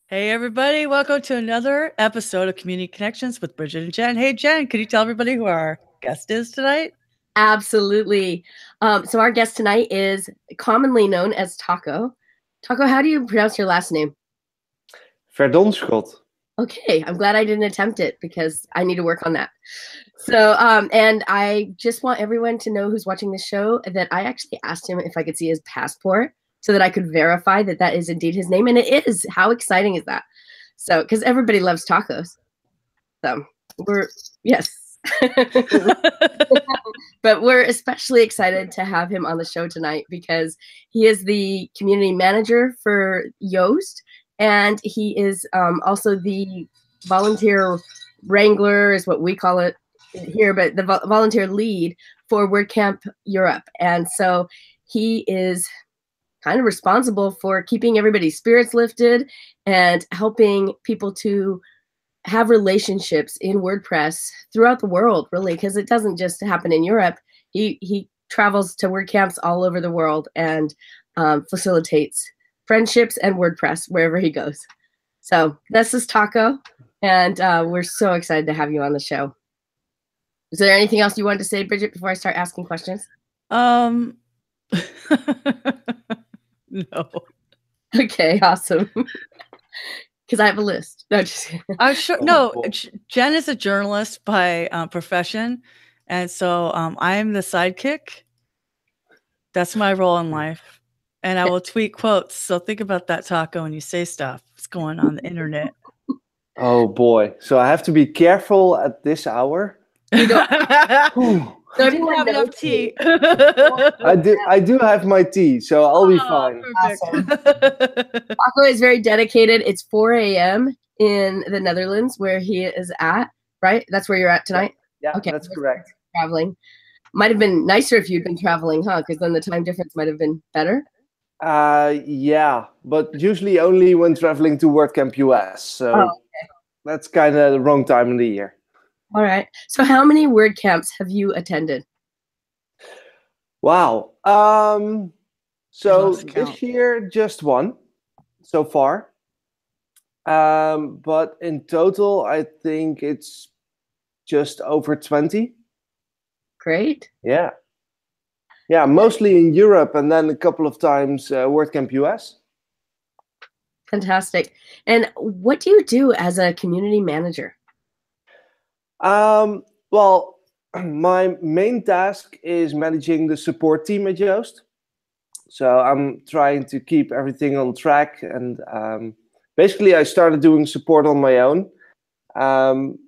Hey, everybody. Welcome to another episode of Community Connections with Bridget and Jen. Hey, Jen, could you tell everybody who our guest is tonight? Absolutely. So our guest tonight is commonly known as Taco. Taco, how do you pronounce your last name? Verdonschot. Okay, I'm glad I didn't attempt it because I need to work on that. So, and I just want everyone to know who's watching this show that I actually asked him if I could see his passport so that I could verify that that is indeed his name. And it is. How exciting is that? So, because everybody loves tacos. So yes. But we're especially excited to have him on the show tonight because he is the community manager for Yoast, and he is also the volunteer wrangler, is what we call it here, but the volunteer lead for WordCamp Europe. And so he is kind of responsible for keeping everybody's spirits lifted and helping people to have relationships in WordPress throughout the world, really, because it doesn't just happen in Europe. He travels to WordCamps all over the world and facilitates friendships and WordPress wherever he goes. So this is Taco, and we're so excited to have you on the show. Is there anything else you wanted to say, Bridget, before I start asking questions? No. Okay, awesome. Because I have a list. No, just I'm sure. No, Jen is a journalist by profession, and so I'm the sidekick. That's my role in life, and I will tweet quotes. So think about that, Taco, when you say stuff. What's going on the internet? Oh boy! So I have to be careful at this hour. You don't didn't have enough tea. I do have my tea, so I'll be fine. Awesome. Taco is very dedicated. It's 4 a.m. in the Netherlands where he is at, right? That's where you're at tonight? Yeah, okay, that's correct. Traveling. Might have been nicer if you'd been traveling, huh? Because then the time difference might have been better. Yeah, but usually only when traveling to WordCamp US. So that's kind of the wrong time of the year. All right. So how many WordCamps have you attended? Wow. So this year, just one so far. But in total, I think it's just over 20. Great. Yeah. Yeah, mostly in Europe and then a couple of times WordCamp US. Fantastic. And what do you do as a community manager? Well, my main task is managing the support team at Joost. So I'm trying to keep everything on track. And basically, I started doing support on my own. And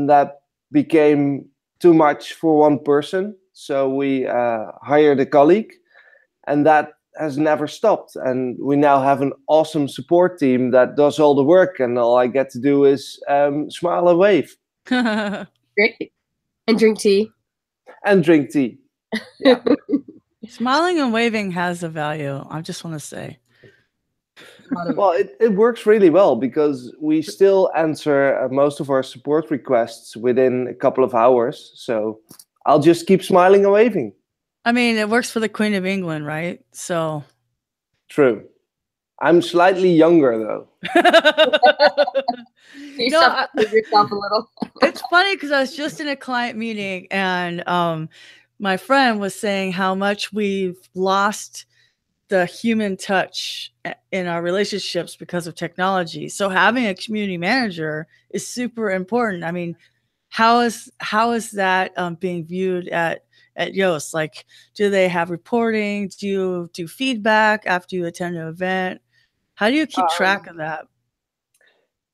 that became too much for one person. So we hired a colleague. And that has never stopped. And we now have an awesome support team that does all the work. And all I get to do is smile and wave. Great. And drink tea. And drink tea. Yeah. Smiling and waving has a value. I just want to say. Well, it works really well because we still answer most of our support requests within a couple of hours. So I'll just keep smiling and waving. I mean, it works for the Queen of England, right? So true. I'm slightly younger, though. yourself a little. It's funny because I was just in a client meeting and my friend was saying how much we've lost the human touch in our relationships because of technology. So having a community manager is super important. I mean, how is that being viewed at Yoast? Like, do they have reporting? Do you do feedback after you attend an event? How do you keep track of that?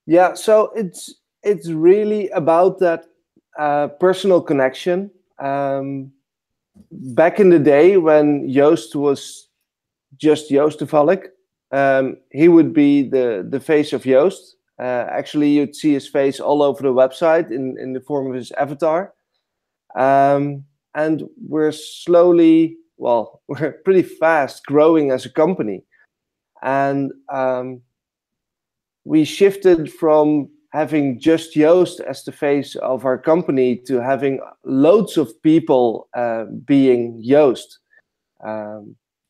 Yeah, so it's really about that personal connection. Back in the day when Joost was just Joost toevallig, he would be the face of Joost. Actually, you'd see his face all over the website in the form of his avatar. And we're we're pretty fast growing as a company. And we shifted from having just Joost as the face of our company to having loads of people being Joost.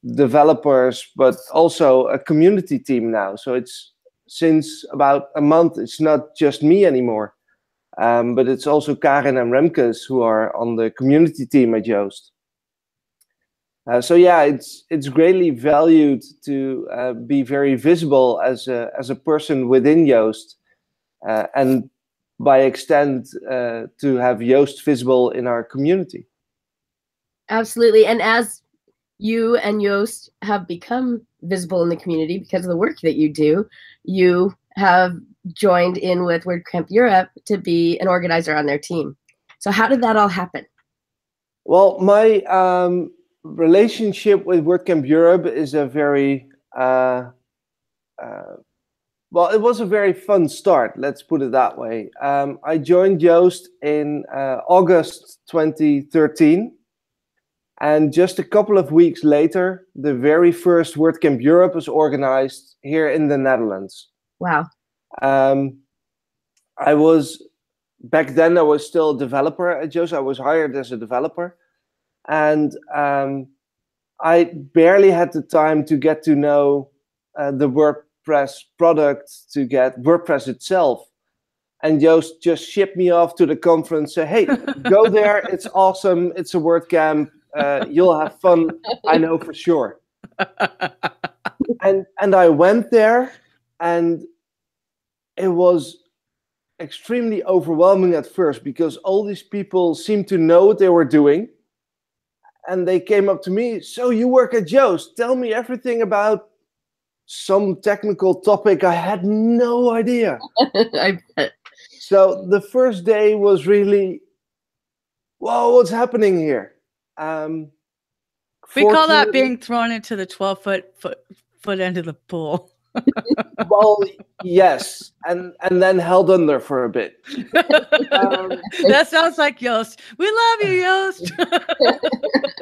Developers, but also a community team now. So it's since about a month, it's not just me anymore, but it's also Karin and Remkes who are on the community team at Yoast. So yeah, it's greatly valued to be very visible as a person within Yoast, and by extent to have Yoast visible in our community. Absolutely, and as you and Yoast have become visible in the community because of the work that you do, you have joined in with WordCamp Europe to be an organizer on their team. So how did that all happen? Well, my relationship with WordCamp Europe is a very, well, it was a very fun start, let's put it that way. I joined Yoast in August 2013. And just a couple of weeks later, the very first WordCamp Europe was organized here in the Netherlands. Wow. Back then I was still a developer at Joost. I was hired as a developer. And I barely had the time to get to know the WordPress product, to get WordPress itself. And Joost just shipped me off to the conference, say, hey, go there, it's awesome, it's a WordCamp. You'll have fun, I know for sure. And I went there, and it was extremely overwhelming at first because all these people seemed to know what they were doing. And they came up to me, so you work at Joost, tell me everything about some technical topic. I had no idea. I bet. So the first day was really, whoa, what's happening here? We call that being thrown into the 12-foot end of the pool. Well, yes, and then held under for a bit. That sounds like Yoast. We love you, Yoast.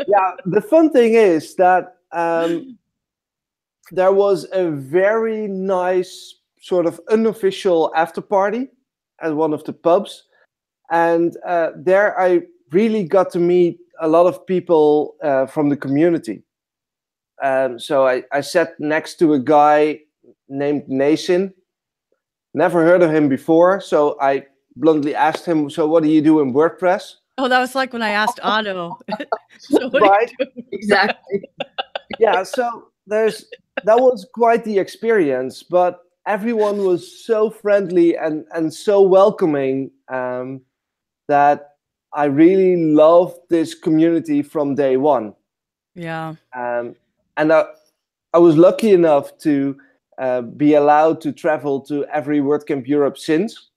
Yeah, the fun thing is that there was a very nice sort of unofficial after party at one of the pubs, and there I really got to meet a lot of people from the community. So I sat next to a guy named Nason. Never heard of him before, so I bluntly asked him, so what do you do in WordPress? Oh, that was like when I asked Otto. So right? Exactly. Yeah, so that was quite the experience, but everyone was so friendly and so welcoming that I really loved this community from day one. Yeah. And I was lucky enough to be allowed to travel to every WordCamp Europe since.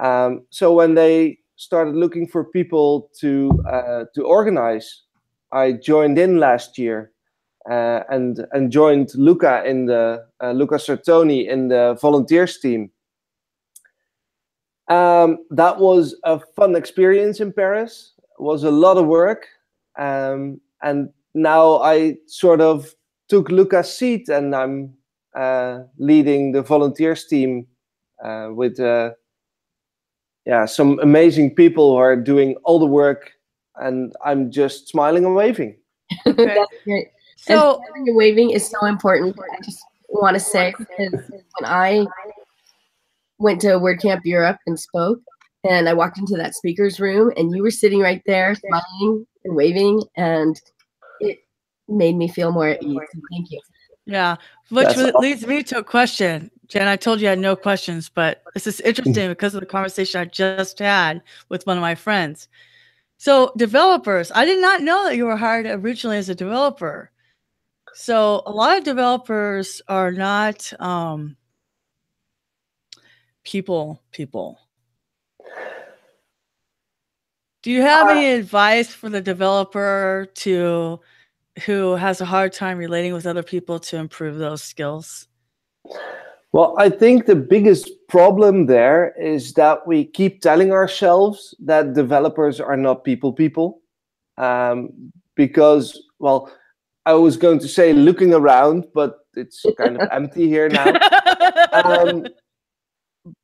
So when they started looking for people to organize, I joined in last year and joined Luca in the Luca Sartoni in the volunteers team. That was a fun experience in Paris. It was a lot of work, and now I sort of took Luca's seat, and I'm leading the volunteers team with some amazing people who are doing all the work, and I'm just smiling and waving. Okay. That's great. So smiling and waving is so important. I just want to say, because when I went to WordCamp Europe and spoke, and I walked into that speaker's room, and you were sitting right there smiling and waving, and it made me feel more at ease. So thank you. Yeah, which leads me to a question. Jen, I told you I had no questions, but this is interesting because of the conversation I just had with one of my friends. So developers, I did not know that you were hired originally as a developer. So a lot of developers are not people. Do you have any advice for the developer who has a hard time relating with other people to improve those skills? Well, I think the biggest problem there is that we keep telling ourselves that developers are not people. Because, well, I was going to say looking around, but it's kind of empty here now.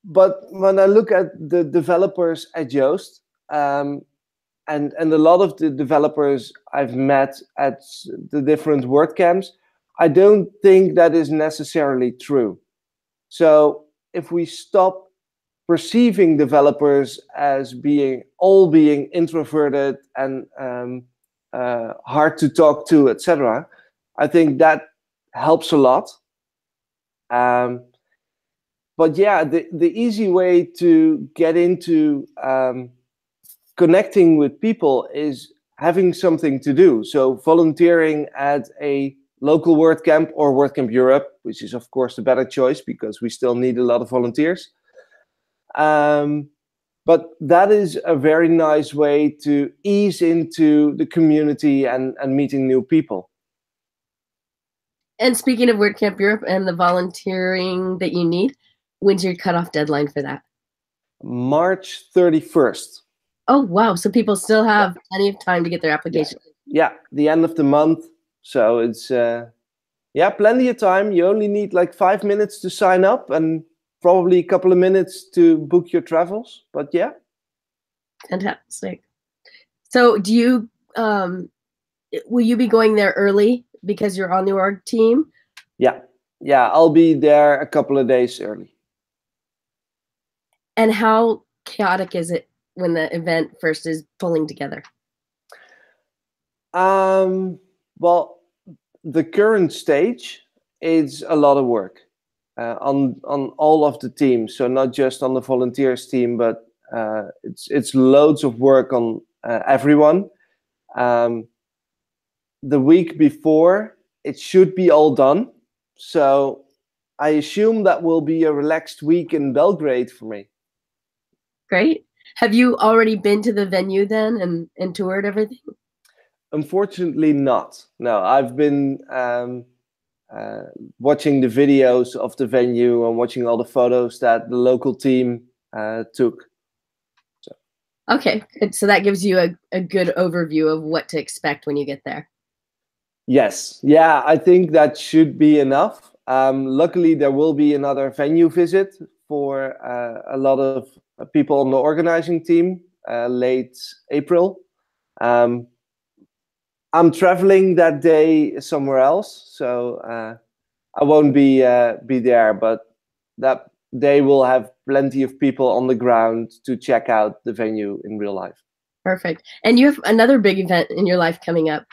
But when I look at the developers at Yoast, and a lot of the developers I've met at the different WordCamps, I don't think that is necessarily true. So if we stop perceiving developers as being introverted and hard to talk to, etc., I think that helps a lot. But yeah, the easy way to get into connecting with people is having something to do. So volunteering at a local WordCamp or WordCamp Europe, which is of course the better choice because we still need a lot of volunteers. But that is a very nice way to ease into the community and meeting new people. And speaking of WordCamp Europe and the volunteering that you need, when's your cutoff deadline for that? March 31st. Oh, wow. So people still have plenty of time to get their application. Yeah, the end of the month. So it's, plenty of time. You only need like 5 minutes to sign up and probably a couple of minutes to book your travels. But yeah. Fantastic. So do you, will you be going there early because you're on the org team? Yeah, I'll be there a couple of days early. And how chaotic is it when the event first is pulling together? Well, the current stage is a lot of work on all of the teams. So not just on the volunteers team, but it's loads of work on everyone. The week before, it should be all done. So I assume that will be a relaxed week in Belgrade for me. Great. Have you already been to the venue then and toured everything? Unfortunately not. No, I've been watching the videos of the venue and watching all the photos that the local team took. So. Okay, good. So that gives you a good overview of what to expect when you get there. Yes. Yeah, I think that should be enough. Luckily, there will be another venue visit for a lot of people on the organizing team late April. I'm traveling that day somewhere else, so I won't be there. But that day will have plenty of people on the ground to check out the venue in real life. Perfect. And you have another big event in your life coming up.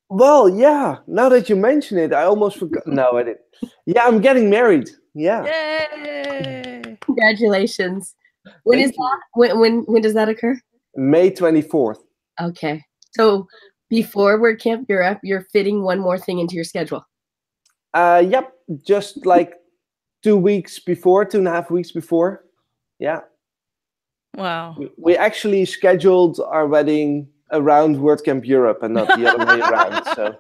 Well, yeah. Now that you mention it, I almost forgot. No, I didn't. Yeah, I'm getting married. Yeah. Yay! Congratulations. When is that? When does that occur? May 24th. Okay. So before WordCamp Europe, you're fitting one more thing into your schedule. Yep. Just like 2 weeks before, 2.5 weeks before. Yeah. Wow. We actually scheduled our wedding around WordCamp Europe and not the other way around. So,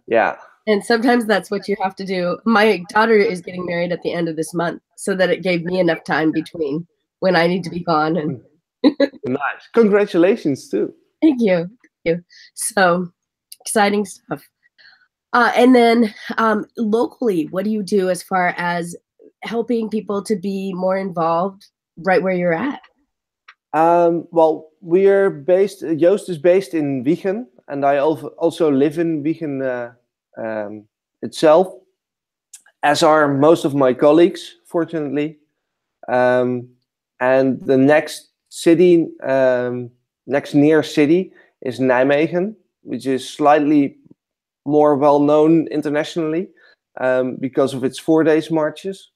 yeah. And sometimes that's what you have to do. My daughter is getting married at the end of this month, so that it gave me enough time between when I need to be gone. And nice. Congratulations too. Thank you. Thank you. So exciting stuff. And then locally, what do you do as far as helping people to be more involved right where you're at? Well, we are based, Joost is based in Wijchen, and I also live in Wijchen itself, as are most of my colleagues, fortunately. And the next city, next near city is Nijmegen, which is slightly more well-known internationally because of its 4 days marches.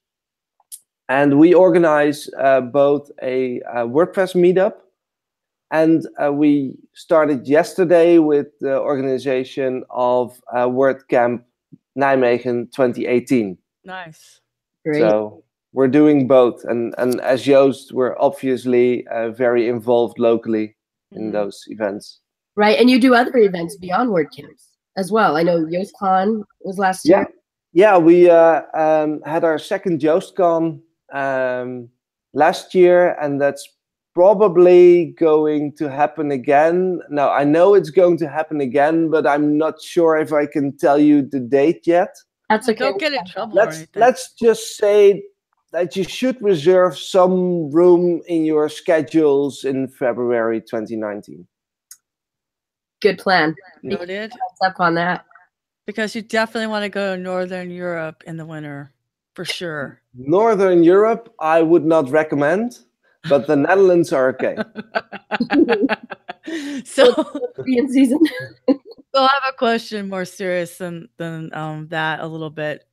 And we organize both a WordPress meetup, and we started yesterday with the organization of WordCamp Nijmegen 2018. Nice. Great. So we're doing both, and as Joost, we're obviously very involved locally in those events. Right, and you do other events beyond WordCamps as well. I know YoastCon was last year. Yeah, we had our second YoastCon last year, and that's probably going to happen again. Now, I know it's going to happen again, but I'm not sure if I can tell you the date yet. That's okay. Don't get in trouble. Let's just say that you should reserve some room in your schedules in February 2019. Good plan. Noted. Up on that. Because you definitely want to go to Northern Europe in the winter, for sure. Northern Europe, I would not recommend, but the Netherlands are okay. So, in season. So I have a question more serious than that a little bit.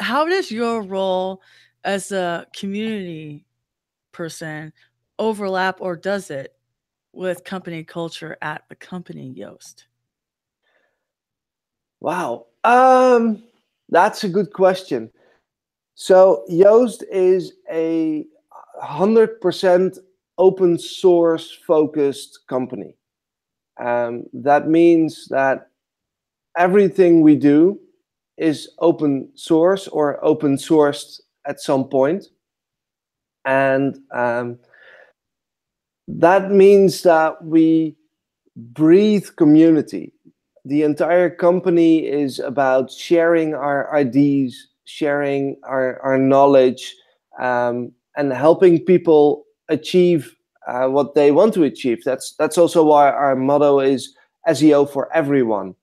How does your role as a community person overlap, or does it, with company culture at the company Yoast? Wow, that's a good question. So Yoast is a 100% open source focused company. That means that everything we do is open source or open sourced at some point. And that means that we breathe community. The entire company is about sharing our ideas, sharing our knowledge, and helping people achieve what they want to achieve. That's also why our motto is SEO for everyone.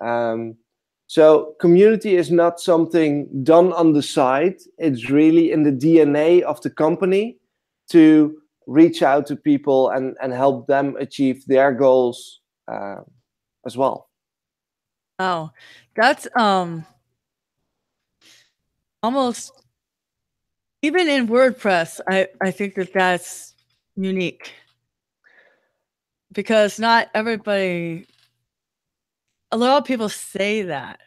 So community is not something done on the side. It's really in the DNA of the company to reach out to people and help them achieve their goals as well. Oh, that's almost, even in WordPress, I think that's unique, because not everybody, a lot of people say that,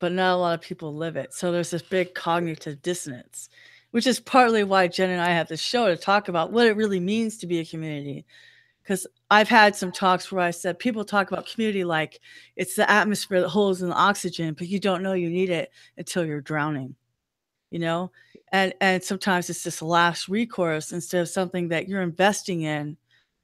but not a lot of people live it. So there's this big cognitive dissonance, which is partly why Jen and I have this show to talk about what it really means to be a community. Because I've had some talks where I said people talk about community like it's the atmosphere that holds in the oxygen, but you don't know you need it until you're drowning, you know? And sometimes it's just a last recourse instead of something that you're investing in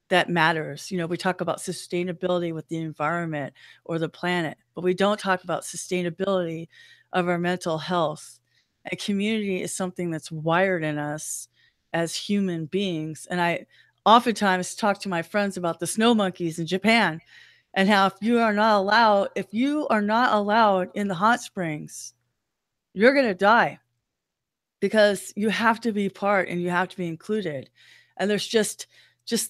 that matters. You know, we talk about sustainability with the environment or the planet, but we don't talk about sustainability of our mental health. And community is something that's wired in us as human beings. And I oftentimes talk to my friends about the snow monkeys in Japan, and how if you are not allowed in the hot springs, you're going to die, because you have to be part and you have to be included. And there's just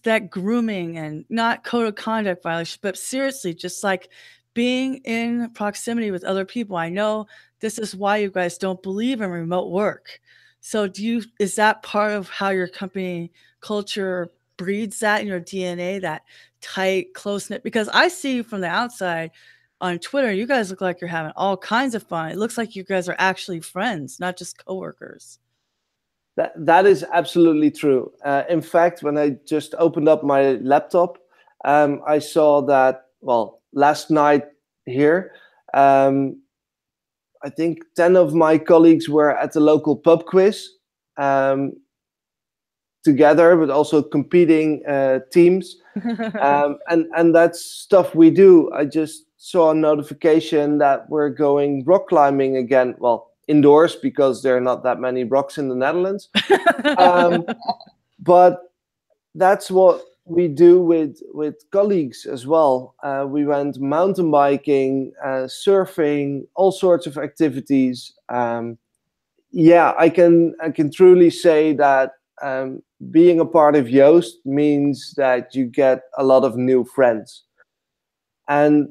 that grooming, and not code of conduct violation, but seriously, just like being in proximity with other people. I know this is why you guys don't believe in remote work. So is that part of how your company culture breeds that in your DNA, that tight, close-knit? Because I see from the outside on Twitter, you guys look like you're having all kinds of fun. It looks like you guys are actually friends, not just coworkers. That is absolutely true. In fact, when I just opened up my laptop, I saw that, well, last night here, I think 10 of my colleagues were at the local pub quiz together, but also competing teams. And that's stuff we do. I just saw a notification that we're going rock climbing again. Well, indoors, because there are not that many rocks in the Netherlands. But that's what we do with colleagues as well. We went mountain biking, surfing, all sorts of activities. Yeah, I can truly say that being a part of Yoast means that you get a lot of new friends. And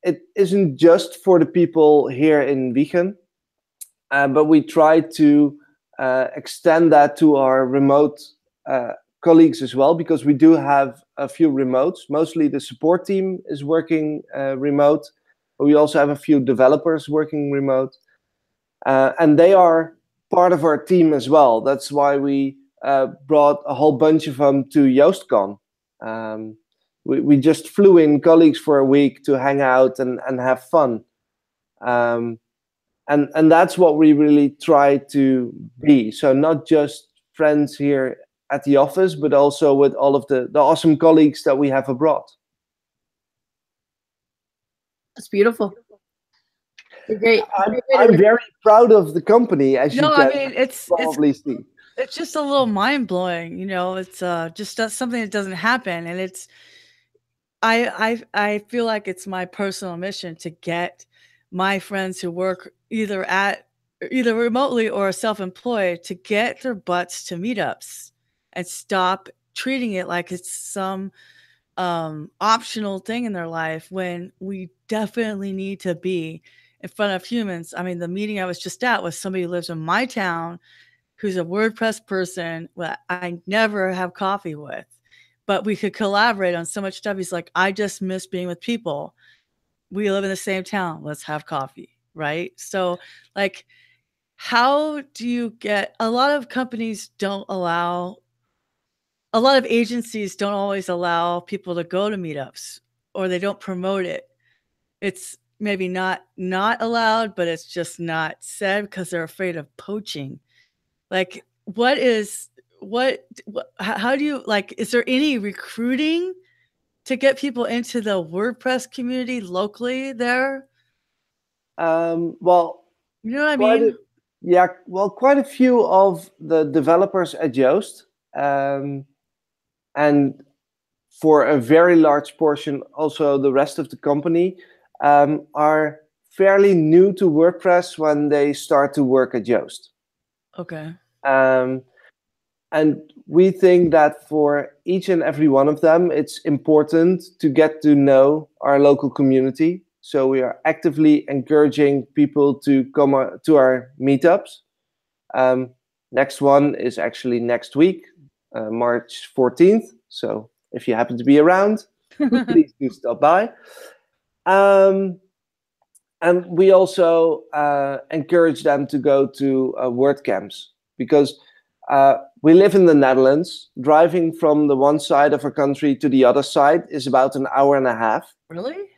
it isn't just for the people here in Wijchen, but we try to extend that to our remote colleagues as well, because we do have a few remotes. Mostly the support team is working remote, but we also have a few developers working remote. And they are part of our team as well. That's why we brought a whole bunch of them to YoastCon. We just flew in colleagues for a week to hang out and have fun. And that's what we really try to be. So not just friends here at the office, but also with all of the awesome colleagues that we have abroad. That's beautiful. Great. I'm very proud of the company, as you can I mean, probably see. It's just a little mind blowing, you know. It's just something that doesn't happen, and I feel like it's my personal mission to get my friends who work either remotely or self-employed to get their butts to meetups and stop treating it like it's some optional thing in their life when we definitely need to be in front of humans. I mean, the meeting I was just at was somebody who lives in my town who's a WordPress person that I never have coffee with, but we could collaborate on so much stuff. He's like, I just miss being with people. We live in the same town. Let's have coffee. Right. So, like, how do you get a lot of companies don't allow, a lot of agencies don't always allow people to go to meetups or they don't promote it. It's maybe not allowed, but it's just not said because they're afraid of poaching. Like, how do you, like, is there any recruiting to get people into the WordPress community locally there? Well, You know what I mean? quite a few of the developers at Joost, and for a very large portion, also the rest of the company, are fairly new to WordPress when they start to work at Joost. Okay. And we think that for each and every one of them, it's important to get to know our local community. So we are actively encouraging people to come to our meetups. Next one is actually next week, March 14th. So if you happen to be around, please do stop by. And we also encourage them to go to WordCamps because we live in the Netherlands. Driving from the one side of our country to the other side is about an hour and a half. Really?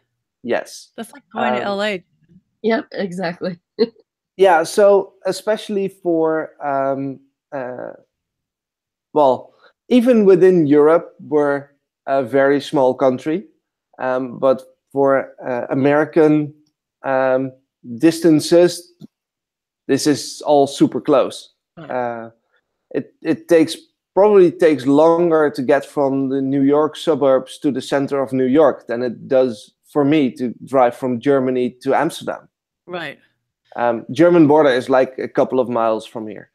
Yes. That's like going to LA. Yep, exactly. Yeah, so especially for, well, even within Europe, we're a very small country. But for American distances, this is all super close. It probably takes longer to get from the New York suburbs to the center of New York than it does for me to drive from Germany to Amsterdam. Right. German border is like a couple of miles from here.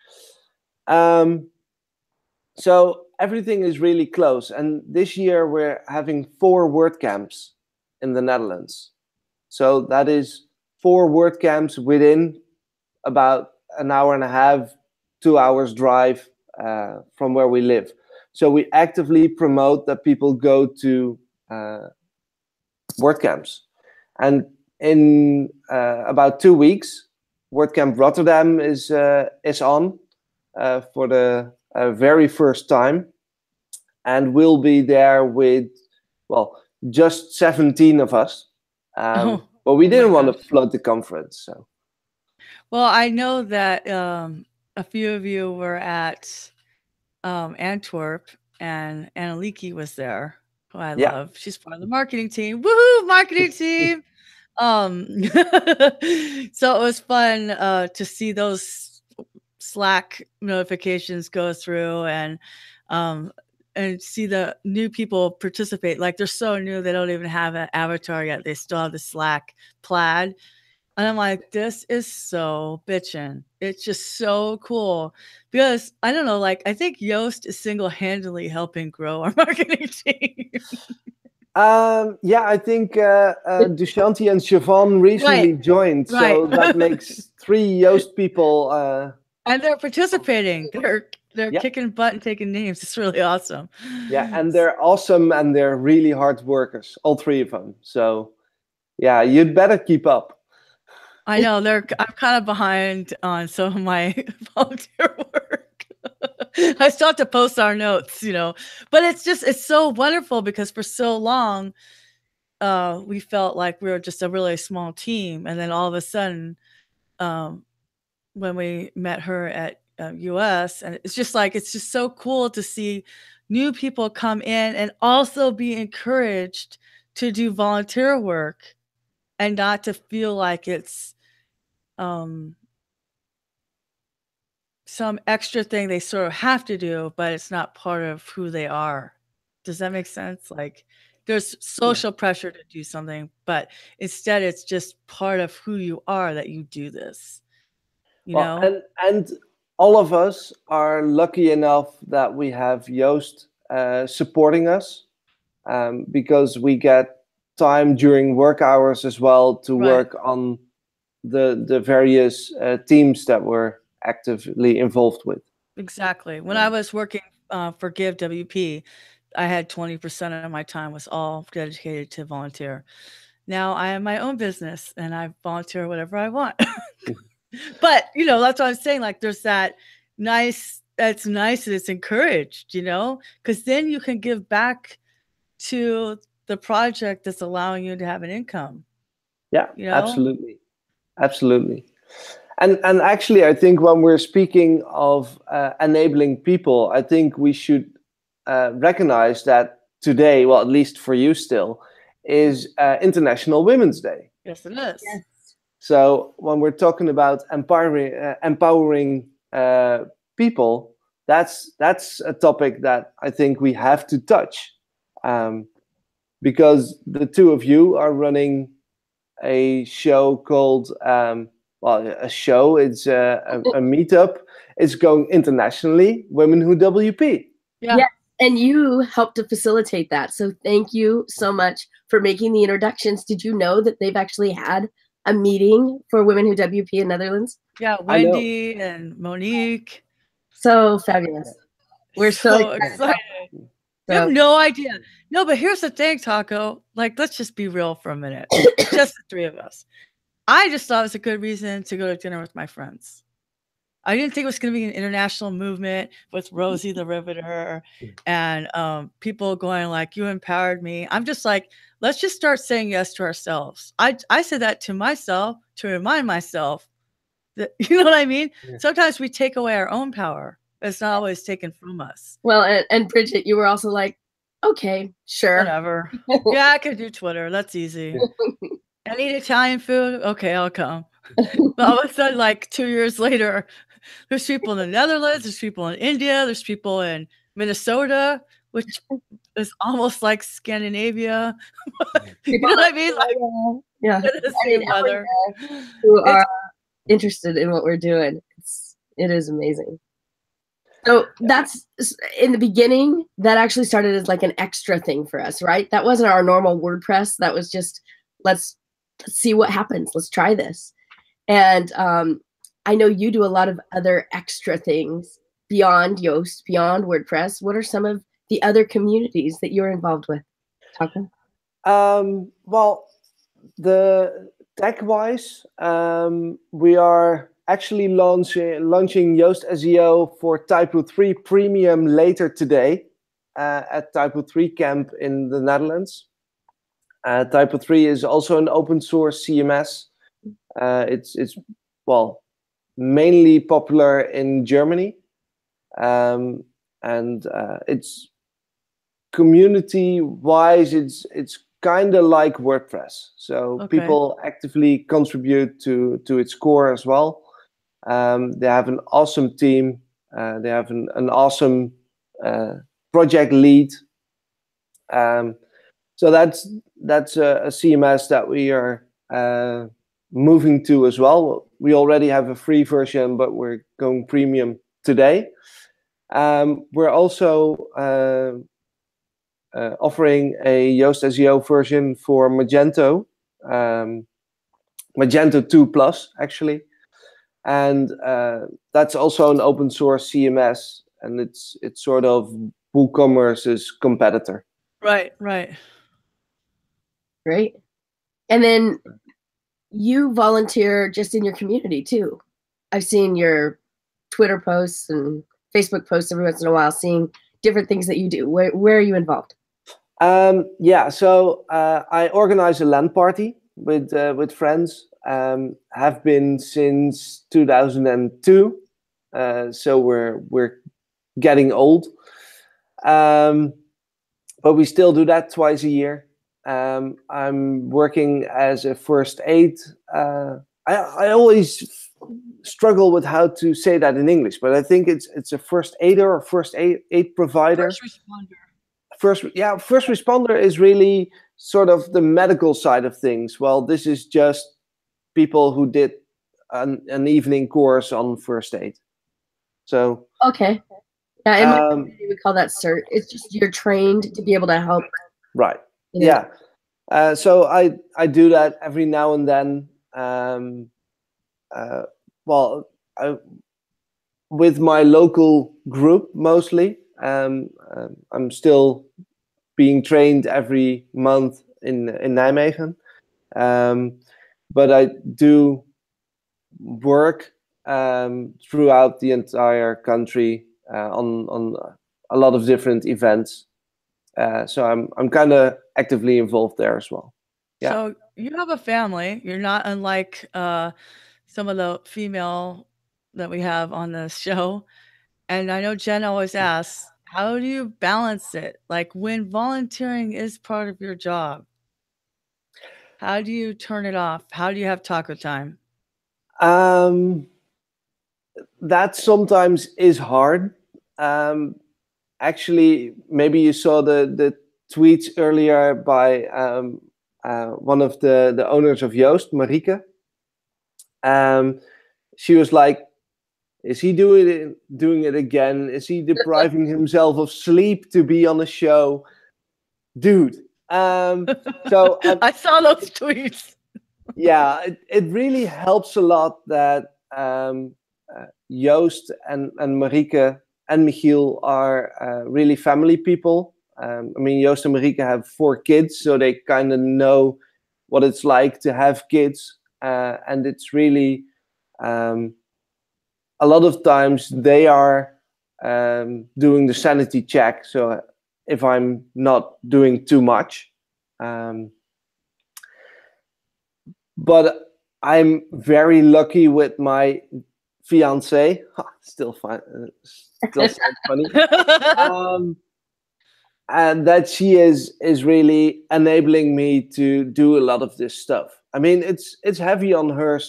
So everything is really close. And this year we're having 4 WordCamps in the Netherlands. So that is 4 WordCamps within about an hour and a half, 2 hours drive from where we live. So we actively promote that people go to WordCamps. And in about 2 weeks, WordCamp Rotterdam is on for the very first time. And we'll be there with, well, just 17 of us. But we didn't want to flood the conference. So. Well, I know that a few of you were at Antwerp, and Annaliki was there, who I love. She's part of the marketing team. Woohoo, marketing team! So it was fun to see those Slack notifications go through and see the new people participate. Like, they're so new, they don't even have an avatar yet. They still have the Slack plaid. And I'm like, this is so bitchin'. It's just so cool. Because, I don't know, like, I think Yoast is single-handedly helping grow our marketing team. Yeah, I think Dushanti and Siobhan recently joined. So that makes 3 Yoast people. And they're participating. They're kicking butt and taking names. It's really awesome. Yeah, and they're awesome, and they're really hard workers, all 3 of them. So, yeah, you'd better keep up. I know I'm kind of behind on some of my volunteer work. I still have to post our notes, you know, but it's so wonderful because for so long, we felt like we were just a really small team. And then all of a sudden, when we met her at US, and it's just so cool to see new people come in and also be encouraged to do volunteer work and not to feel like it's some extra thing they sort of have to do, but it's not part of who they are. Does that make sense? Like, there's social pressure to do something, but instead it's just part of who you are that you do this. You know? And all of us are lucky enough that we have Yoast supporting us, because we get time during work hours as well to work on the various teams that we're actively involved with. Exactly. When I was working for Give WP, I had 20% of my time was all dedicated to volunteer. Now I have my own business and I volunteer whatever I want. But, you know, that's what I'm saying. Like, there's that that's nice and it's encouraged, you know, because then you can give back to the project that's allowing you to have an income. Yeah, you know? absolutely. Absolutely. And actually, I think when we're speaking of enabling people, I think we should recognize that today, well, at least for you still, is International Women's Day. Yes, it is. Yes. So when we're talking about empowering people, that's a topic that I think we have to touch, because the two of you are running a show called a show. It's a meetup. It's going internationally. Women Who WP. Yeah. And you helped to facilitate that. So thank you so much for making the introductions. Did you know that they've actually had a meeting for Women Who WP in Netherlands? Yeah, Wendy and Monique. So fabulous. We're so excited. You have no idea. No, but here's the thing, Taco. Like, let's just be real for a minute. Just the three of us. I just thought it was a good reason to go to dinner with my friends. I didn't think it was going to be an international movement with Rosie the Riveter and people going like, you empowered me. I'm just like, let's just start saying yes to ourselves. I said that to myself to remind myself that, you know what I mean? Yeah. Sometimes we take away our own power. It's not always taken from us. Well, and Bridget, you were also like, okay, sure. Whatever. Yeah, I could do Twitter. That's easy. I need Italian food. Okay, I'll come. But all of a sudden, like 2 years later, there's people in the Netherlands, there's people in India, there's people in Minnesota, which is almost like Scandinavia. You know what I mean? Like, yeah. The same weather. Who are interested in what we're doing. It is amazing. So that's, in the beginning, that actually started as like an extra thing for us, right? That wasn't our normal WordPress. That was just, let's see what happens. Let's try this. And I know you do a lot of other extra things beyond Yoast, beyond WordPress. What are some of the other communities that you're involved with? Taco? Well, the tech-wise, we are actually launching Yoast SEO for Typo 3 Premium later today at Typo 3 Camp in the Netherlands. Typo 3 is also an open source CMS. It's well, mainly popular in Germany, and it's community-wise, it's kind of like WordPress. So people actively contribute to its core as well. They have an awesome team. They have an awesome project lead. So that's a CMS that we are moving to as well. We already have a free version, but we're going premium today. We're also offering a Yoast SEO version for Magento, Magento 2 Plus actually, and that's also an open source CMS, and it's sort of WooCommerce's competitor. Right. Great. And then you volunteer just in your community too. I've seen your Twitter posts and Facebook posts every once in a while, seeing different things that you do. Where are you involved? So I organize a LAN party with friends. Have been since 2002. So we're getting old. But we still do that twice a year. I'm working as a first aid. I always struggle with how to say that in English, but I think it's a first aider or first aid provider. first responder is really sort of the medical side of things. Well, this is just people who did an evening course on first aid. So okay, yeah, in my community we call that CERT. It's just you're trained to be able to help. Right. Yeah. So I do that every now and then. Well, with my local group mostly. I'm still being trained every month in Nijmegen, but I do work throughout the entire country on a lot of different events. So I'm kind of actively involved there as well. Yeah. So you have a family. You're not unlike some of the female that we have on the show. And I know Jen always asks, how do you balance it? Like when volunteering is part of your job, how do you turn it off? How do you have taco time? That sometimes is hard. Actually, maybe you saw the tweets earlier by one of the owners of Yoast, Marieke. She was like, is he doing it again? Is he depriving himself of sleep to be on a show? Dude. So I saw those tweets. Yeah, it really helps a lot that Joost and Marieke and Michiel are really family people. I mean, Joost and Marieke have 4 kids, so they kind of know what it's like to have kids. And it's really, a lot of times they are doing the sanity check. So if I'm not doing too much. But I'm very lucky with my fiance. Still sounds funny. And that she is really enabling me to do a lot of this stuff. I mean, it's heavy on her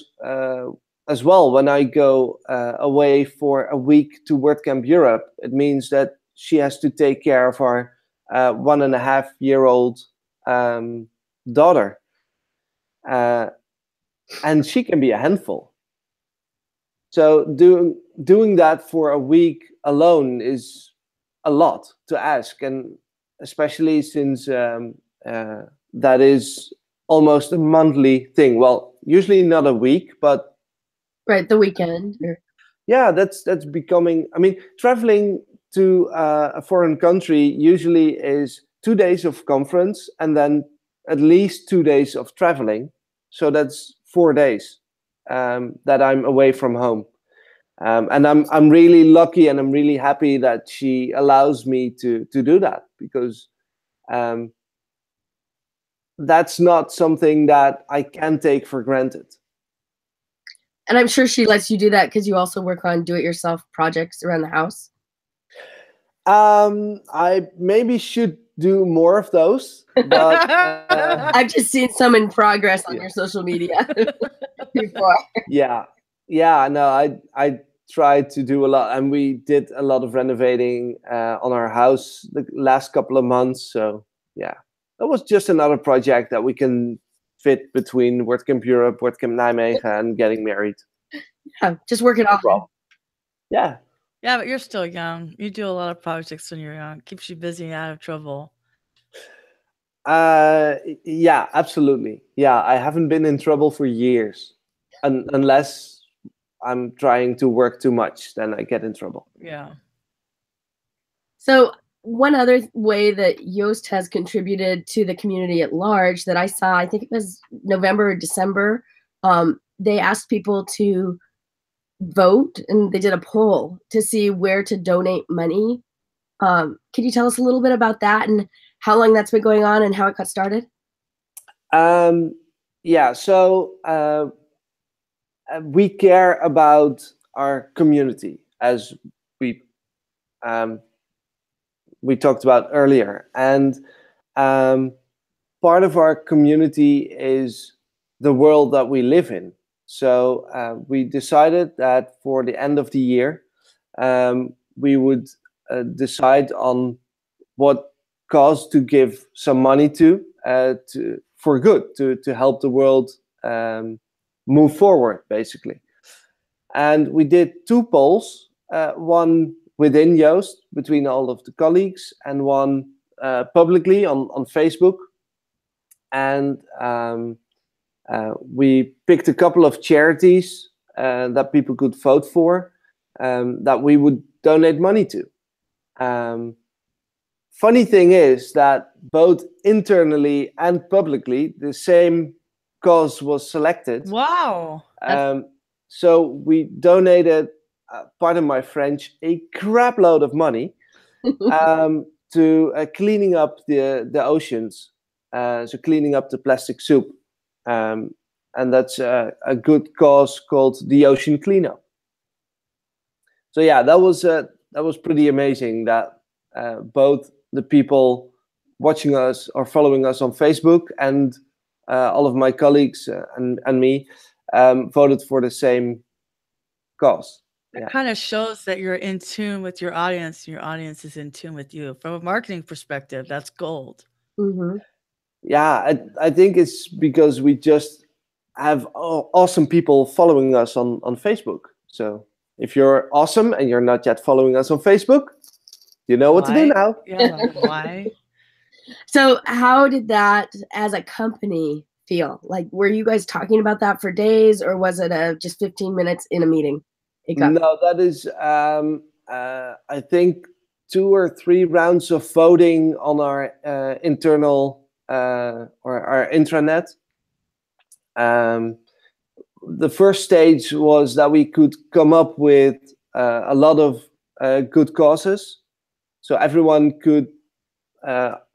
as well. When I go away for a week to WordCamp Europe, it means that she has to take care of our 1.5-year-old daughter. And she can be a handful. So doing that for a week alone is a lot to ask, and especially since that is almost a monthly thing. Well, usually not a week, but right, the weekend. Yeah, that's becoming. I mean, traveling to a foreign country usually is 2 days of conference and then at least 2 days of traveling. So that's 4 days that I'm away from home. And I'm really lucky and I'm really happy that she allows me to do that, because that's not something that I can take for granted. And I'm sure she lets you do that because you also work on do-it-yourself projects around the house. I maybe should do more of those, but I've just seen some in progress on your social media before. Yeah, no, I tried to do a lot, and we did a lot of renovating on our house the last couple of months. So yeah, that was just another project that we can fit between WordCamp Europe, WordCamp Nijmegen, and getting married. Yeah, just work it out. Yeah. Yeah, but you're still young. You do a lot of projects when you're young. Keeps you busy and out of trouble. Yeah, absolutely. Yeah, I haven't been in trouble for years, unless I'm trying to work too much, then I get in trouble. Yeah. So one other way that Yoast has contributed to the community at large that I saw, I think it was November or December, they asked people to vote, and they did a poll to see where to donate money. Can you tell us a little bit about that and how long that's been going on and how it got started? Yeah, so we care about our community, as we talked about earlier, and part of our community is the world that we live in. So we decided that for the end of the year, we would decide on what cause to give some money to for good, to help the world move forward, basically. And we did 2 polls, one within Yoast between all of the colleagues, and one publicly on Facebook. And we picked a couple of charities that people could vote for, that we would donate money to. Funny thing is that both internally and publicly, the same cause was selected. Wow. So we donated, pardon my French, a crap load of money to cleaning up the oceans, so cleaning up the plastic soup. And that's a good cause called the Ocean Cleanup. So yeah, that was pretty amazing that both the people watching us or following us on Facebook and all of my colleagues and me voted for the same cause. It kind of shows that you're in tune with your audience, and your audience is in tune with you. From a marketing perspective, that's gold. Mm-hmm. Yeah, I think it's because we just have awesome people following us on Facebook. So if you're awesome and you're not yet following us on Facebook, you know what to do now. Yeah, why? So how did that as a company feel? Like, were you guys talking about that for days, or was it just 15 minutes in a meeting? No, that is, I think, 2 or 3 rounds of voting on our internal or our intranet. The first stage was that we could come up with a lot of good causes. So everyone could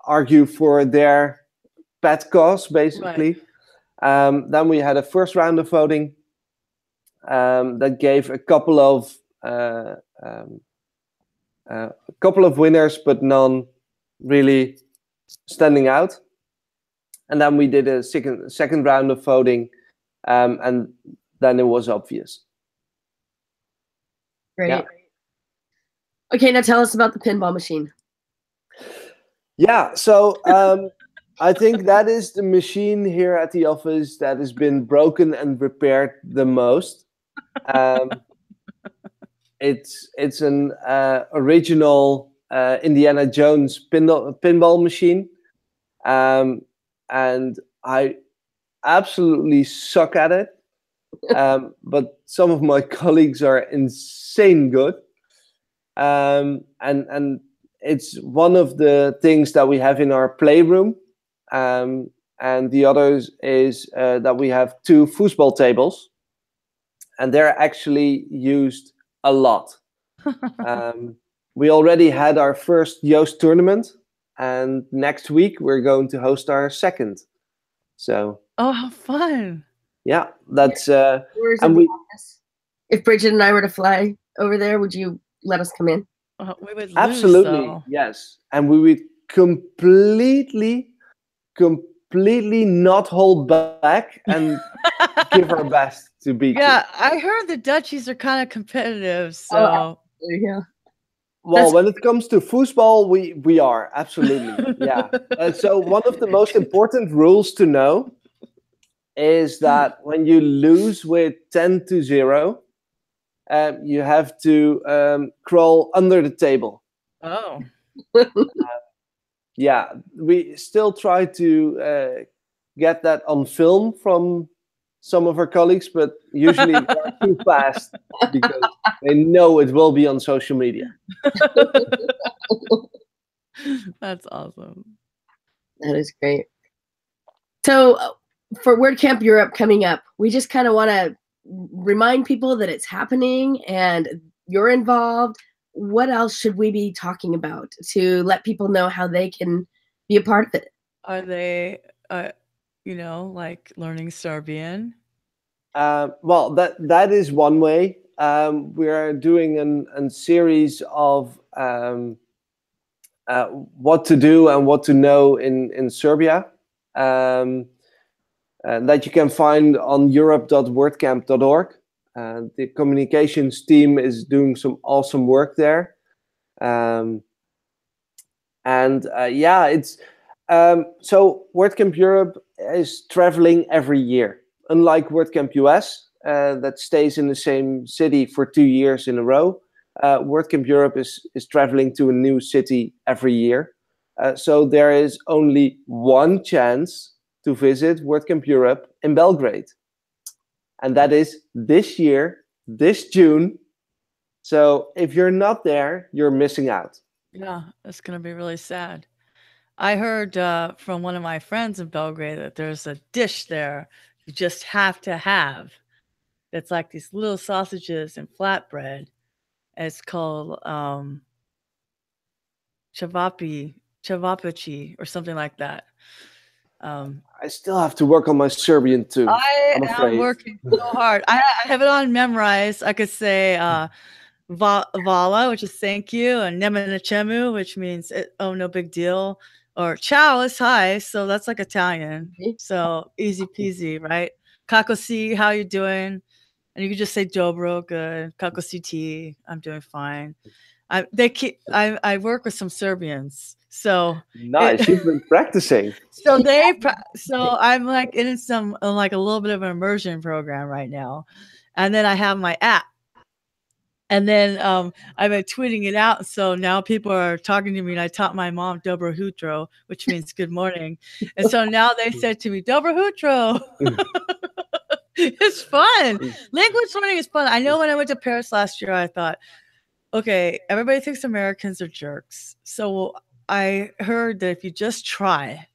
argue for their pet cause, basically. Right. Then we had a first round of voting that gave a couple of winners, but none really standing out. And then we did a second round of voting, and then it was obvious. Great. Yeah. Okay, now tell us about the pinball machine. Yeah, so I think that is the machine here at the office that has been broken and repaired the most. It's an original Indiana Jones pinball machine, and I absolutely suck at it. But some of my colleagues are insane good. And it's one of the things that we have in our playroom. And the others is that we have 2 foosball tables, and they're actually used a lot. We already had our first Yoast tournament, and next week we're going to host our second. So. Oh, how fun! Yeah, that's. Where's and the office? If Bridget and I were to fly over there, would you let us come in? We would absolutely lose, so. Yes, and we would completely not hold back and give our best to beat you. Yeah, I heard the Dutchies are kind of competitive, so yeah. Well, when it comes to foosball, we are absolutely yeah. So one of the most important rules to know is that when you lose with 10-0, you have to crawl under the table. Oh. Yeah, we still try to get that on film from some of our colleagues, but usually they're too fast because they know it will be on social media. That's awesome. That is great. So for WordCamp Europe coming up, we just kind of want to remind people that it's happening and you're involved. What else should we be talking about to let people know how they can be a part of it? Are they, like learning Serbian? Well, that is one way. We are doing a series of what to do and what to know in Serbia that you can find on europe.wordcamp.org. The communications team is doing some awesome work there. And And yeah, it's so WordCamp Europe is traveling every year, unlike WordCamp US that stays in the same city for 2 years in a row. WordCamp Europe is traveling to a new city every year. So there is only one chance to visit WordCamp Europe in Belgrade. And that is this year, this June. So if you're not there, you're missing out. Yeah, it's going to be really sad. I heard from one of my friends in Belgrade that there's a dish there you just have to have. It's like these little sausages and flatbread. It's called chavapici or something like that. I still have to work on my Serbian too. I'm afraid. I'm working so hard. I have it on memorized. I could say vala, which is thank you, and nemanachemu, which means oh, no big deal, or ciao is hi. So that's like Italian. So easy peasy, right? Kakosi, how you doing? And you can just say dobro, good. Kakosi ti, I'm doing fine. I work with some Serbians, so nice. You've been practicing. So I'm like in some like a little bit of an immersion program right now, and then I have my app, and then I've been tweeting it out. So now people are talking to me, and I taught my mom dobro jutro, which means good morning, and so now they said to me dobro jutro. It's fun. Language learning is fun. I know when I went to Paris last year, I thought, okay, everybody thinks Americans are jerks. So I heard that if you just try,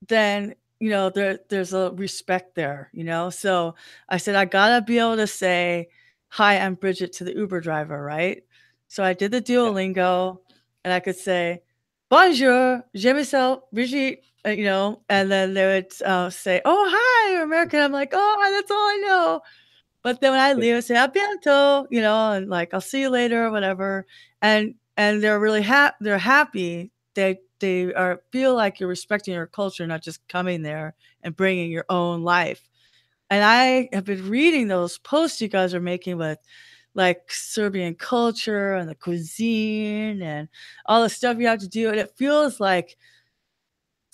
then, you know, there's a respect there, you know? So I said, I gotta be able to say, hi, I'm Bridget to the Uber driver, right? So I did the Duolingo and I could say, bonjour, je m'appelle Brigitte, you know, and then they would say, oh, hi, you're American. I'm like, oh, that's all I know. But then when I leave, I say, a bientôt, you know, and like, I'll see you later or whatever. And they're really they're happy. They feel like you're respecting your culture, not just coming there and bringing your own life. And I have been reading those posts you guys are making with like Serbian culture and the cuisine and all the stuff you have to do. And it feels like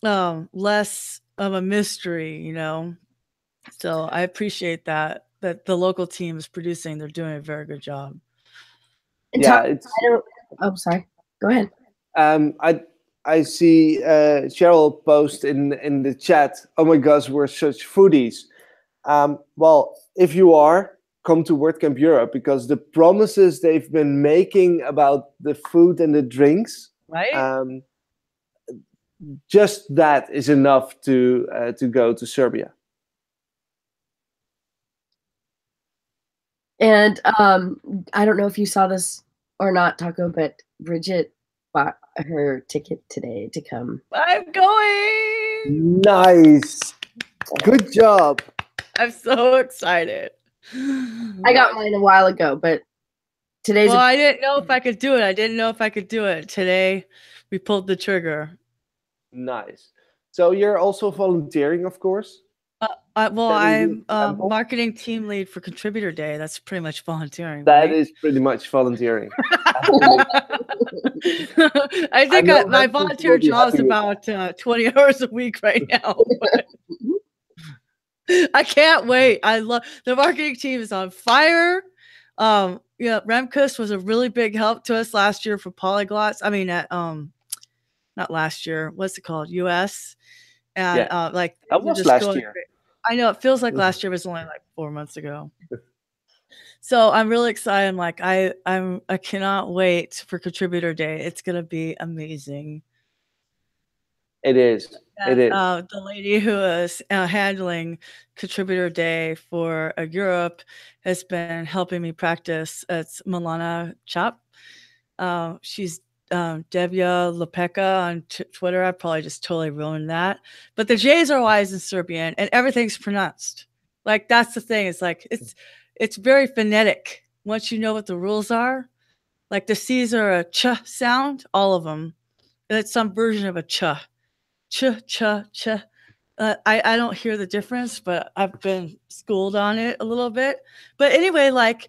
less of a mystery, you know? So I appreciate that the local team is producing. They're doing a very good job. Yeah, I'm sorry. Go ahead. I see Cheryl post in the chat, oh my gosh, we're such foodies. Well, if you are, come to WordCamp Europe, because the promises they've been making about the food and the drinks, right? Just that is enough to go to Serbia. And I don't know if you saw this or not, Taco, but Bridget bought her ticket today to come. I'm going. Nice. Good job. I'm so excited. I got mine a while ago, but today's. Well, I didn't know if I could do it. Today, we pulled the trigger. Nice. So you're also volunteering, of course? Well, I'm marketing team lead for Contributor Day. That's pretty much volunteering. That is pretty much volunteering. I think my volunteer job is about 20 hours a week right now. I can't wait. I love the marketing team is on fire. Yeah, Remkus was a really big help to us last year for polyglots. I mean, not last year. What's it called? US. And like that was last year. I know it feels like last year was only like 4 months ago. So I'm really excited. I'm like, I cannot wait for Contributor Day. It's gonna be amazing. It is. And, the lady who is handling Contributor Day for Europe has been helping me practice. It's Milana Chap. She's Devya Lepeka on Twitter. I probably just totally ruined that. But the J's are Y's in Serbian and everything's pronounced. Like, that's the thing. It's like, it's very phonetic. Once you know what the rules are, like the C's are a ch sound, all of them. It's some version of a ch. Ch, ch, ch. I don't hear the difference, but I've been schooled on it a little bit. But anyway, like,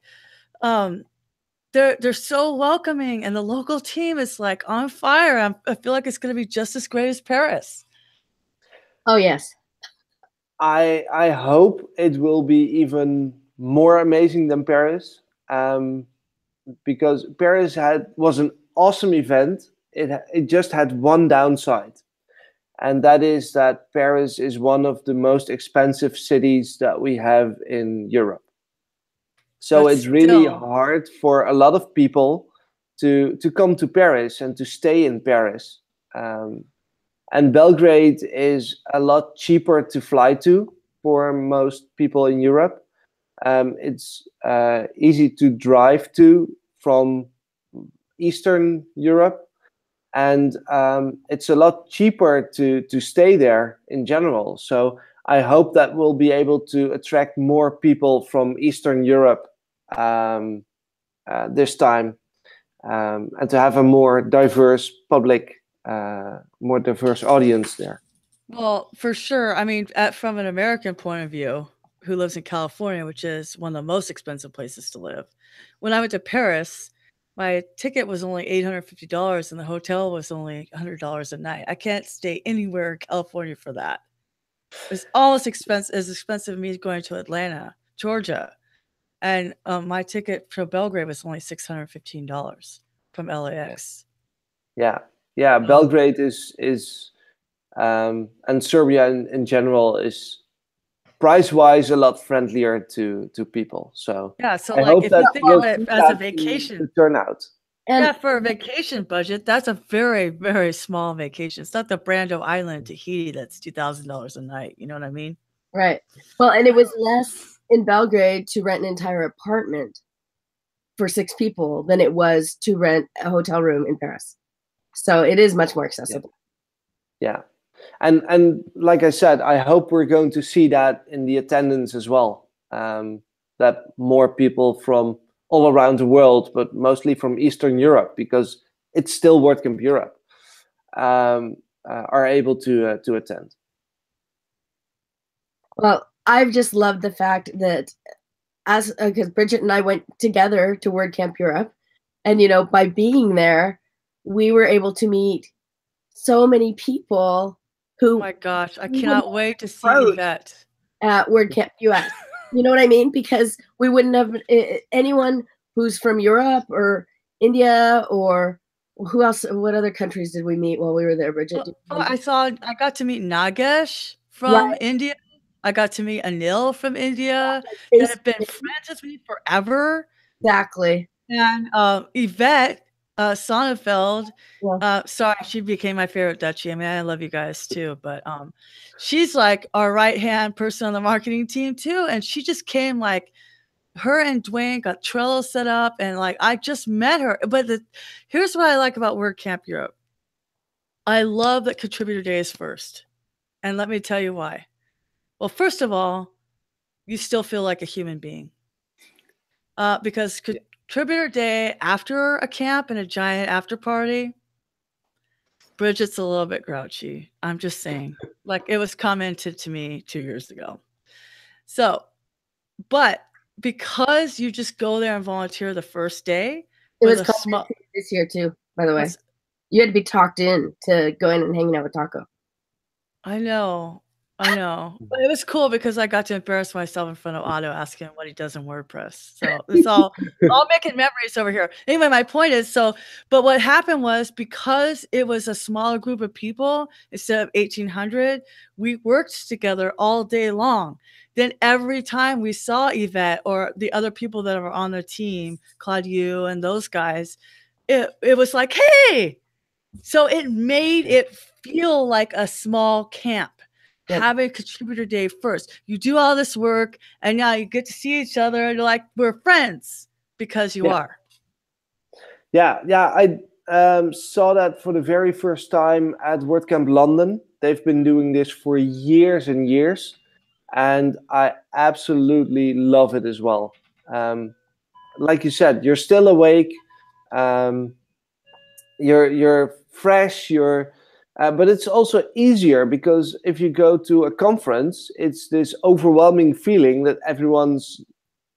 they're so welcoming, and the local team is like on fire. I feel like it's going to be just as great as Paris. Oh yes. I hope it will be even more amazing than Paris, because Paris was an awesome event. It just had one downside, and that is that Paris is one of the most expensive cities that we have in Europe. So But it's really still, hard for a lot of people to come to Paris and to stay in Paris. And Belgrade is a lot cheaper to fly to for most people in Europe. It's easy to drive to from Eastern Europe, and it's a lot cheaper to stay there in general. So I hope that we'll be able to attract more people from Eastern Europe this time, and to have a more diverse public, more diverse audience there. well, for sure. I mean, from an American point of view, who lives in California, which is one of the most expensive places to live. When I went to Paris, my ticket was only $850 and the hotel was only $100 a night. I can't stay anywhere in California for that. It's almost as expensive as me going to Atlanta, Georgia. And my ticket to Belgrade was only $615 from LAX. Yeah. Belgrade is and Serbia in general is price-wise a lot friendlier to people. So yeah, so I like hope if that you think of it as a vacation, to turn out. And yeah, for a vacation budget, that's a very, very small vacation. It's not the Brando Island, Tahiti, that's $2,000 a night. You know what I mean? right. Well, and it was less in Belgrade to rent an entire apartment for 6 people than it was to rent a hotel room in Paris. So it is much more accessible. Yeah. And like I said, I hope we're going to see that in the attendance as well. That more people from all around the world, but mostly from Eastern Europe, because it's still WordCamp Europe, are able to attend. Well, I've just loved the fact that because Bridget and I went together to WordCamp Europe, and by being there, we were able to meet so many people who. Oh my gosh, I cannot wait to see Yvette at WordCamp US. You know what I mean? Because we wouldn't have anyone who's from Europe or India or who else. What other countries did we meet while we were there, Bridget? I got to meet Nagesh from India. I got to meet Anil from India that have been friends with me forever. Exactly. And Yvette Sonnenfeld, sorry, she became my favorite Dutchie. I mean, I love you guys too, but she's like our right-hand person on the marketing team too. And she just came, like, her and Dwayne got Trello set up, and like I just met her. But here's what I like about WordCamp Europe. I love that Contributor Day is first. And let me tell you why. Well, first of all, you still feel like a human being. Because Contributor Day after a camp and a giant after party, Bridget's a little bit grouchy. I'm just saying. Like, it was commented to me 2 years ago. So, but because you just go there and volunteer the first day. It was this year too, by the way. You had to be talked in to go in and hanging out with Taco. I know. But it was cool because I got to embarrass myself in front of Otto, asking him what he does in WordPress. So it's all making memories over here. Anyway, my point is, but what happened was, because it was a smaller group of people instead of 1,800, we worked together all day long. Then every time we saw Yvette or the other people that were on the team, Claudiu and those guys, it was like, hey! So it made it feel like a small camp. Yep. Having Contributor Day first. You do all this work, and now you get to see each other, and you're like, we're friends, because you are. Yeah. I saw that for the very first time at WordCamp London. They've been doing this for years and years, and I absolutely love it as well. Like you said, you're still awake. You're fresh. But it's also easier because if you go to a conference, it's this overwhelming feeling that everyone's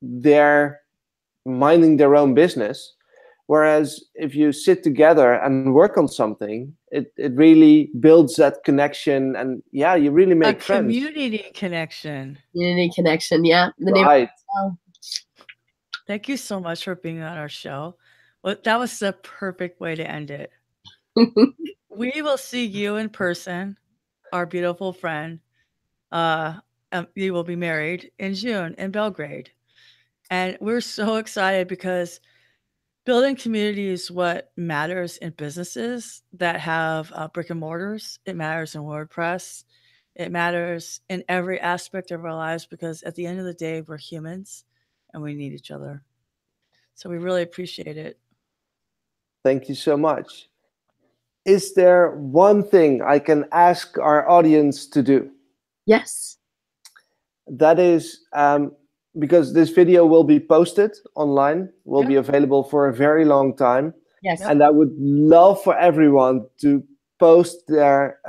there minding their own business. Whereas if you sit together and work on something, it really builds that connection, and yeah, you really make friends. Community connection. Community connection, yeah. The name Right. Thank you so much for being on our show. Well, that was the perfect way to end it. We will see you in person, our beautiful friend. You will be married in June in Belgrade. And we're so excited because building community is what matters in businesses that have brick and mortars. It matters in WordPress. It matters in every aspect of our lives because at the end of the day, we're humans and we need each other. So we really appreciate it. Thank you so much. Is there one thing I can ask our audience to do? Yes. That is, because this video will be posted online, will be available for a very long time. Yes. And I would love for everyone to post their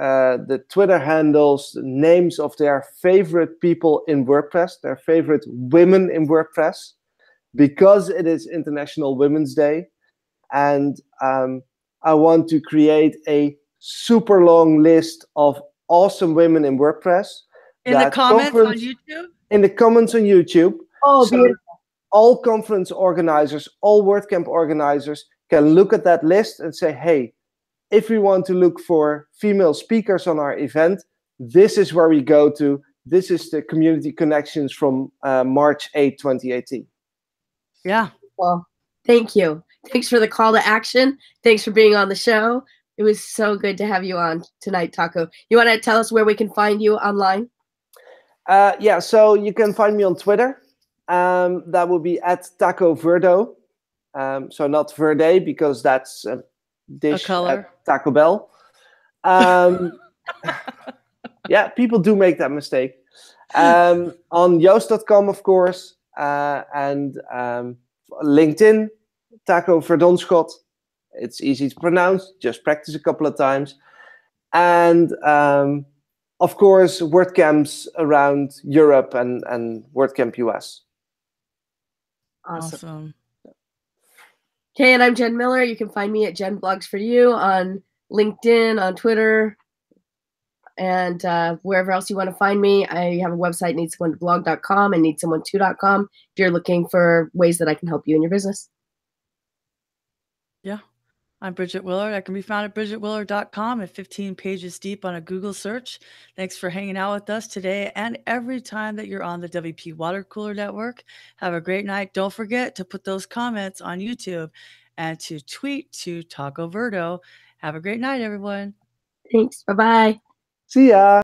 the Twitter handles, names of their favorite people in WordPress, their favorite women in WordPress, because it is International Women's Day. And I want to create a super long list of awesome women in WordPress. In the comments on YouTube? In the comments on YouTube. Oh, so beautiful. All conference organizers, all WordCamp organizers can look at that list and say, hey, if we want to look for female speakers on our event, this is where we go to. This is the community connections from March 8, 2018. Yeah. Well, thank you. Thanks for the call to action. Thanks for being on the show. It was so good to have you on tonight, Taco. You want to tell us where we can find you online? Yeah, so you can find me on Twitter. That would be @TacoVerdo. So not Verde, because that's a dish at Taco Bell. Yeah, people do make that mistake. On Yoast.com, of course, and LinkedIn, Taco Verdonschot. It's easy to pronounce. Just practice a couple of times. And of course, WordCamps around Europe and WordCamp US. Awesome. Okay, and I'm Jen Miller. You can find me at Jen Blogs for You on LinkedIn, on Twitter, and wherever else you want to find me. I have a website, needsomeoneblog.com and needsomeone2.com if you're looking for ways that I can help you in your business. Yeah. I'm Bridget Willard. I can be found at bridgetwillard.com at 15 pages deep on a Google search. Thanks for hanging out with us today and every time that you're on the WP Watercooler Network. Have a great night. Don't forget to put those comments on YouTube and to tweet to Taco Verdo. Have a great night, everyone. Thanks. Bye-bye. See ya.